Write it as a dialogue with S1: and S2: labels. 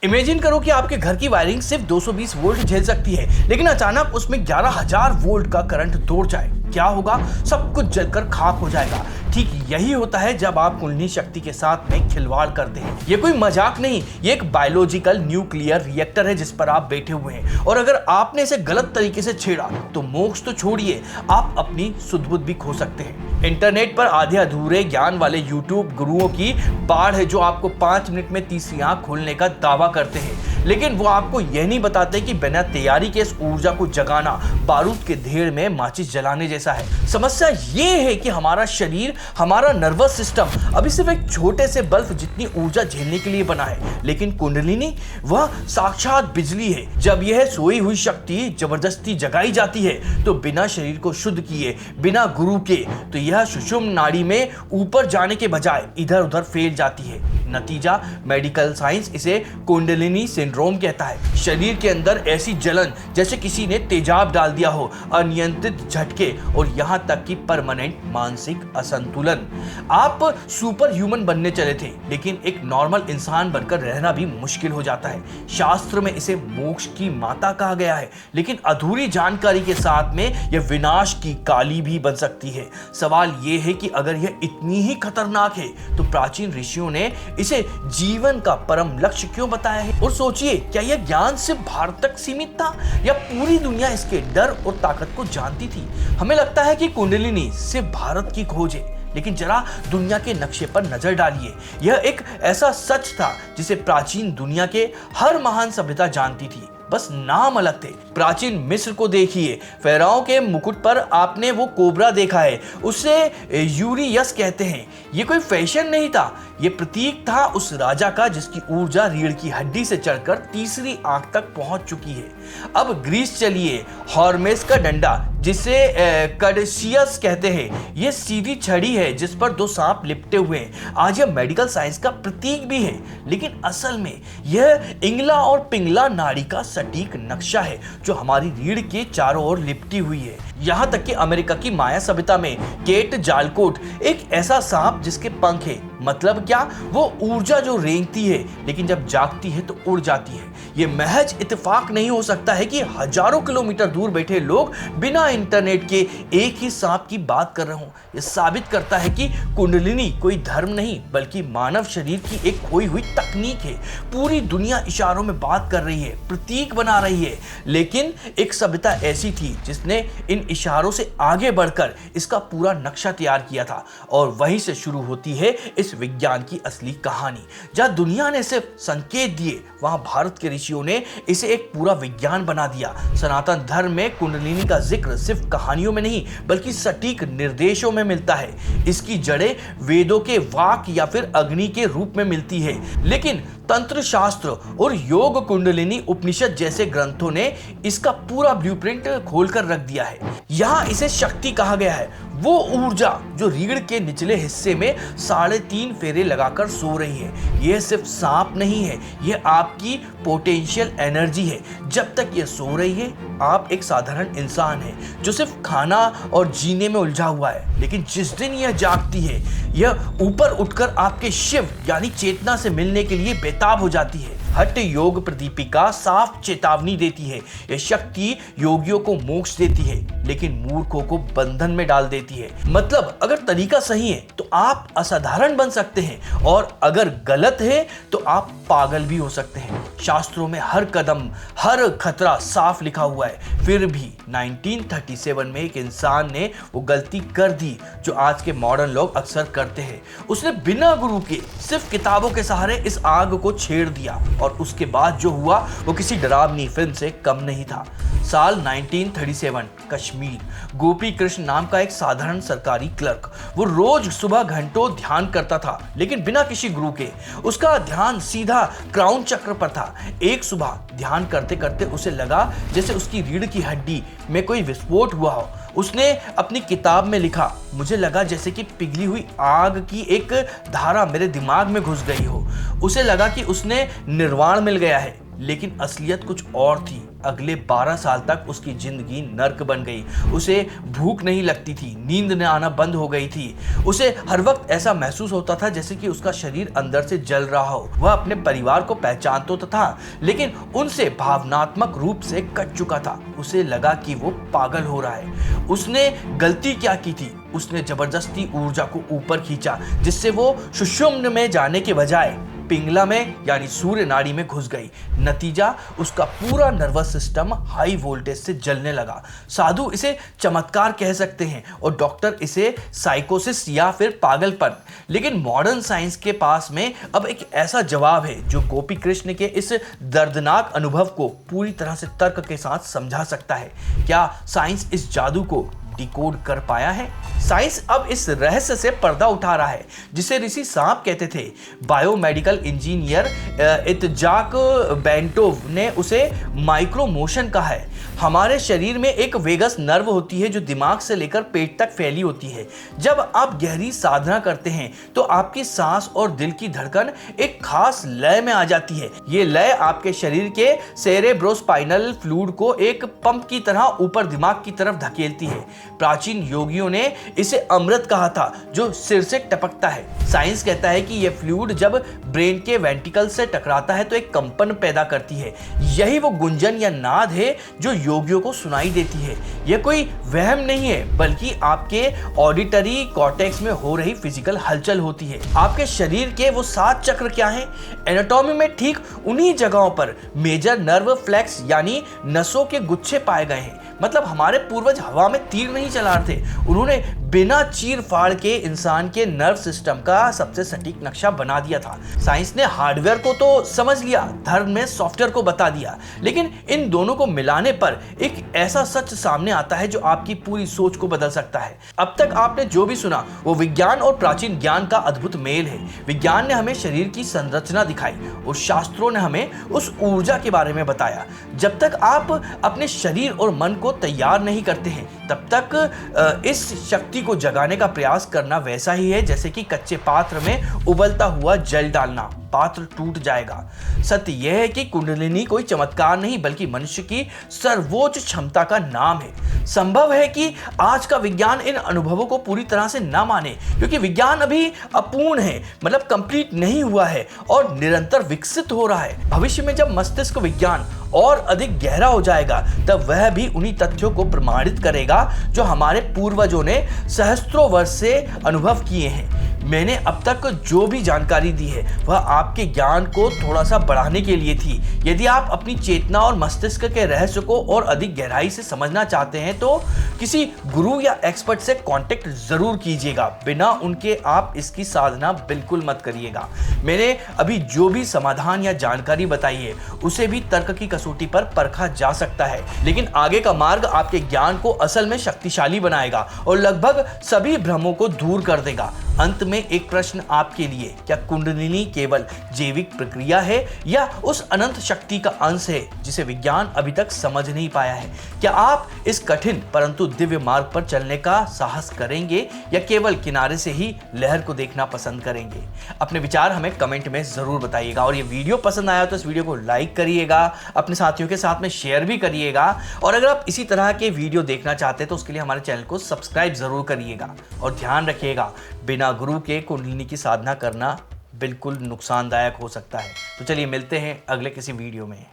S1: Imagine करो कि आपके घर की वायरिंग सिर्फ 220 वोल्ट झेल सकती है, लेकिन अचानक उसमें 11,000 वोल्ट का करंट दौड़ जाए, क्या होगा? सब कुछ जलकर खाक हो जाएगा। ठीक यही होता है जब आप कुंडलिनी शक्ति के साथ में खिलवाड़ करते हैं। ये कोई मजाक नहीं, ये एक बायोलॉजिकल न्यूक्लियर रिएक्टर है जिस पर आप बैठे हुए हैं, और अगर आपने इसे गलत तरीके से छेड़ा तो मोक्ष तो छोड़िए, आप अपनी सुध-बुध भी खो सकते हैं। इंटरनेट पर आधे अधूरे ज्ञान वाले यूट्यूब गुरुओं की बाढ़ है जो आपको 5 मिनट में तीसरी आंख खोलने का दावा करते हैं, लेकिन वो आपको यह नहीं बताते कि बिना तैयारी के इस ऊर्जा को जगाना बारूद के ढेर में माचिस जलाने जैसा है। समस्या ये है कि हमारा शरीर, हमारा नर्वस सिस्टम अभी सिर्फ एक छोटे से बल्ब जितनी ऊर्जा झेलने के लिए बना है, लेकिन कुंडलिनी वह साक्षात बिजली है। जब यह सोई हुई शक्ति जबरदस्ती जगाई जाती है तो बिना शरीर को शुद्ध किए, बिना गुरु के, तो यह सुषुम्ना नाड़ी में ऊपर जाने के बजाय इधर उधर फैल जाती है। नतीजा मेडिकल साइंस इसे कुंडलिनी सिंड्रोम कहता है। शरीर के अंदर ऐसी जलन जैसे किसी ने तेजाब डाल दिया हो, अनियंत्रित झटके और यहाँ तक कि परमानेंट मानसिक असंतुलन। आप सुपर ह्यूमन बनने चले थे, लेकिन एक नॉर्मल इंसान बनकर रहना भी मुश्किल हो जाता है। शास्त्र में इसे मोक्ष की माता कहा गया है, लेकिन अधूरी जानकारी के साथ में यह विनाश की काली भी बन सकती है। सवाल यह है कि अगर यह इतनी ही खतरनाक है तो प्राचीन ऋषियों ने इसे जीवन का परम लक्ष्य क्यों बताया है? और सोचिए, क्या यह ज्ञान सिर्फ भारत तक सीमित था या पूरी दुनिया इसके डर और ताकत को जानती थी? हमें लगता है कि कुंडलिनी सिर्फ भारत की खोज है, लेकिन जरा दुनिया के नक्शे पर नजर डालिए। यह एक ऐसा सच था जिसे प्राचीन दुनिया के हर महान सभ्यता जानती थी, बस नाम अलग थे। प्राचीन मिस्र को देखिए, फेराओं के मुकुट पर आपने वो कोबरा देखा है, उसे यूरियस कहते हैं। ये कोई फैशन नहीं था, ये प्रतीक था उस राजा का जिसकी ऊर्जा रीढ़ की हड्डी से चढ़कर तीसरी आंख तक पहुंच चुकी है। अब ग्रीस चलिए, हॉर्मेस का डंडा जिसे कैडसियस कहते हैं, ये सीधी छड़ी है जिस पर 2 सांप लिपटे हुए हैं। आज यह मेडिकल साइंस का प्रतीक भी है, लेकिन असल में यह इंगला और पिंगला नाड़ी का सटीक नक्शा है जो हमारी रीढ़ के चारों ओर लिपटी हुई है। यहाँ तक कि अमेरिका की माया सभ्यता में केट जालकोट एक ऐसा सांप जिसके पंख है। मतलब क्या? वो ऊर्जा जो रेंगती है लेकिन जब जागती है तो उड़ जाती है। ये महज इत्तेफाक नहीं हो सकता है कि हजारों किलोमीटर दूर बैठे लोग बिना इंटरनेट के एक ही सांप की बात कर रहे हों। यह साबित करता है कि कुंडलिनी कोई धर्म नहीं बल्कि मानव शरीर की एक खोई हुई तकनीक है। पूरी दुनिया इशारों में बात कर रही है, प्रतीक बना रही है, लेकिन एक सभ्यता ऐसी थी जिसने इन इशारों से आगे बढ़कर इसका पूरा नक्शा तैयार किया था, और वहीं से शुरू होती है इस विज्ञान की असली कहानी। जहां दुनिया ने सिर्फ संकेत दिए, वहां भारत के ऋषियों ने इसे एक पूरा विज्ञान बना दिया। सनातन धर्म में कुंडलिनी का जिक्र सिर्फ कहानियों में नहीं बल्कि सटीक निर्देशों में मिलता है। इसकी जड़ें वेदों के वाक या फिर अग्नि के रूप में मिलती है, लेकिन तंत्र शास्त्र और योग कुंडलिनी उपनिषद जैसे ग्रंथों ने इसका पूरा ब्लूप्रिंट खोलकर रख दिया है। यहाँ इसे शक्ति कहा गया है, वो ऊर्जा जो रीढ़ के निचले हिस्से में 3.5 फेरे लगाकर सो रही है। यह सिर्फ सांप नहीं है, यह आपकी पोटेंशियल एनर्जी है। जब तक यह सो रही है आप एक साधारण इंसान है जो सिर्फ खाना और जीने में उलझा हुआ है, लेकिन जिस दिन यह जागती है यह ऊपर उठकर आपके शिव यानी चेतना से मिलने के लिए बेताब हो जाती है। हठ योग प्रदीपिका साफ चेतावनी देती है। यह शक्ति योगियों को मोक्ष देती है लेकिन मूर्खों को बंधन में डाल देती है। मतलब अगर तरीका सही है तो आप असाधारण बन सकते हैं, और अगर गलत है तो आप पागल भी हो सकते हैं। शास्त्रों में हर कदम, हर खतरा साफ लिखा हुआ है। फिर भी 1937 में एक इंसान ने वो गलती कर दी जो आज के मॉडर्न लोग अक्सर करते हैं। उसने बिना गुरु के सिर्फ किताबों के सहारे इस आग को छेड़ दिया, और उसके बाद जो हुआ वो किसी डरावनी फिल्म से कम नहीं था। साल 1937, कश्मीर। गोपी कृष्ण नाम का एक साधारण सरकारी क्लर्क। वो रोज सुबह घंटों ध्यान करता था, लेकिन बिना किसी गुरु के। उसका ध्यान सीधा क्राउन चक्र पर था। एक सुबह ध्यान करते करते उसे लगा जैसे उसकी रीढ़ की हड्डी में कोई विस्फोट हुआ हो। उसने अपनी किताब में लिखा, मुझे लगा जैसे कि पिघली हुई आग की एक धारा मेरे दिमाग में घुस गई हो। उसे लगा कि उसने निर्वाण मिल गया है, लेकिन असलियत कुछ और थी। अगले 12 साल तक उसकी जिंदगी नर्क बन गई। उसे भूख नहीं लगती थी, नींद न आना बंद हो गई थी। उसे हर वक्त ऐसा महसूस होता था जैसे कि उसका शरीर अंदर से जल रहा हो। वह अपने परिवार को पहचानता तो था, लेकिन उनसे भावनात्मक रूप से कट चुका था। उसे लगा कि वो पागल हो रहा है। उसने गलती क्या की थी? उसने जबरदस्ती ऊर्जा को ऊपर खींचा, जिससे वो सुषुम्न में जाने के बजाय पिंगला में यानी सूर्य नाड़ी में घुस गई। नतीजा, उसका पूरा नर्वस सिस्टम हाई वोल्टेज से जलने लगा। साधु इसे चमत्कार कह सकते हैं और डॉक्टर इसे साइकोसिस या फिर पागलपन। लेकिन मॉडर्न साइंस के पास में अब एक ऐसा जवाब है जो गोपी कृष्ण के इस दर्दनाक अनुभव को पूरी तरह से तर्क के साथ समझा सकता है। क्या साइंस इस जादू को डिकोड कर पाया है? साइंस अब इस रहस्य से पर्दा उठा रहा है जिसे ऋषि सांप कहते थे। बायोमेडिकल इंजीनियर इत्जाक बेंटोव ने उसे माइक्रो मोशन कहा है। हमारे शरीर में एक वेगस नर्व होती है जो दिमाग से लेकर पेट तक फैली होती है। जब आप गहरी साधना करते हैं तो आपकी सांस और दिल की धड़कन एक खास लय में आ जाती है। ये लय आपके शरीर के सेरेब्रोस्पाइनल फ्लूइड को एक पंप की तरह ऊपर दिमाग की तरफ धकेलती है। प्राचीन योगियों ने इसे अमृत कहा था जो सिर से टपकता है। साइंस कहता है कि यह फ्लूइड जब ब्रेन के वेंट्रिकल से टकराता है तो एक कंपन पैदा करती है। यही वो गुंजन या नाद है जो योगियों को सुनाई देती है। यह कोई वहम नहीं है, बल्कि आपके ऑडिटरी कॉर्टेक्स में हो रही फिजिकल हलचल होती है। आपके शरीर के वो 7 चक्र क्या हैं? एनाटॉमी में ठीक उन्हीं जगहों पर मेजर नर्व फ्लेक्स यानी नसों के गुच्छे पाए गए हैं। मतलब हमारे पूर्वज हवा में तीर नहीं चला रहे थे, उन्होंने बिना चीर फाड़ के इंसान के नर्व सिस्टम का सबसे सटीक नक्शा बना दिया था। साइंस ने हार्डवेयर को तो समझ लिया, धर्म ने सॉफ्टवेयर को बता दिया, लेकिन इन दोनों को मिलाने पर एक ऐसा सच सामने आता है जो आपकी पूरी सोच को बदल सकता है। अब तक आपने जो भी सुना वो विज्ञान और प्राचीन ज्ञान का अद्भुत मेल है। विज्ञान ने हमें शरीर की संरचना दिखाई और शास्त्रों ने हमें उस ऊर्जा के बारे में बताया। जब तक आप अपने शरीर और मन को तैयार नहीं करते हैं तब तक इस शक्ति को जगाने का प्रयास करना वैसा ही है जैसे कि कच्चे पात्र में उबलता हुआ जल डालना। पात्र टूट जाएगा। सत्य यह है कि कुंडलिनी कोई चमत्कार नहीं बल्कि मनुष्य की सर्वोच्च क्षमता का नाम है। संभव है कि आज का विज्ञान इन अनुभवों को पूरी तरह से न माने, क्योंकि विज्ञान अभी अपूर्ण है, मतलब कंप्लीट नहीं हुआ है और निरंतर विकसित हो रहा है। भविष्य में जब मस्तिष्क विज्ञान और अधिक गहरा हो जाएगा तब वह भी उन्हीं तथ्यों को प्रमाणित करेगा जो हमारे पूर्वजों ने सहस्त्रों वर्ष से अनुभव किए हैं। मैंने अब तक जो भी जानकारी दी है वह आपके ज्ञान को थोड़ा सा बढ़ाने के लिए थी। यदि आप अपनी चेतना और मस्तिष्क के रहस्य को और अधिक गहराई से समझना चाहते हैं तो किसी गुरु या एक्सपर्ट से कांटेक्ट जरूर कीजिएगा। बिना उनके आप इसकी साधना बिल्कुल मत करिएगा। मैंने अभी जो भी समाधान या जानकारी बताई है उसे भी तर्क की कसौटी पर परखा जा सकता है, लेकिन आगे का मार्ग आपके ज्ञान को असल में शक्तिशाली बनाएगा और लगभग सभी भ्रमों को दूर कर देगा। अंत में एक प्रश्न आपके लिए, क्या कुंडलिनी केवल जैविक प्रक्रिया है या उस अनंत शक्ति का अंश है जिसे विज्ञान अभी तक समझ नहीं पाया है? क्या आप इस कठिन परंतु दिव्य मार्ग पर चलने का साहस करेंगे या केवल किनारे से ही लहर को देखना पसंद करेंगे? अपने विचार हमें कमेंट में जरूर बताइएगा और ये वीडियो पसंद आया तो इस वीडियो को लाइक करिएगा, अपने साथियों के साथ में शेयर भी करिएगा और अगर आप इसी तरह के वीडियो देखना चाहते हैं तो उसके लिए हमारे चैनल को सब्सक्राइब जरूर करिएगा। और ध्यान रखिएगा, बिना गुरु के कुंडलिनी की साधना करना बिल्कुल नुकसानदायक हो सकता है। तो चलिए मिलते हैं अगले किसी वीडियो में।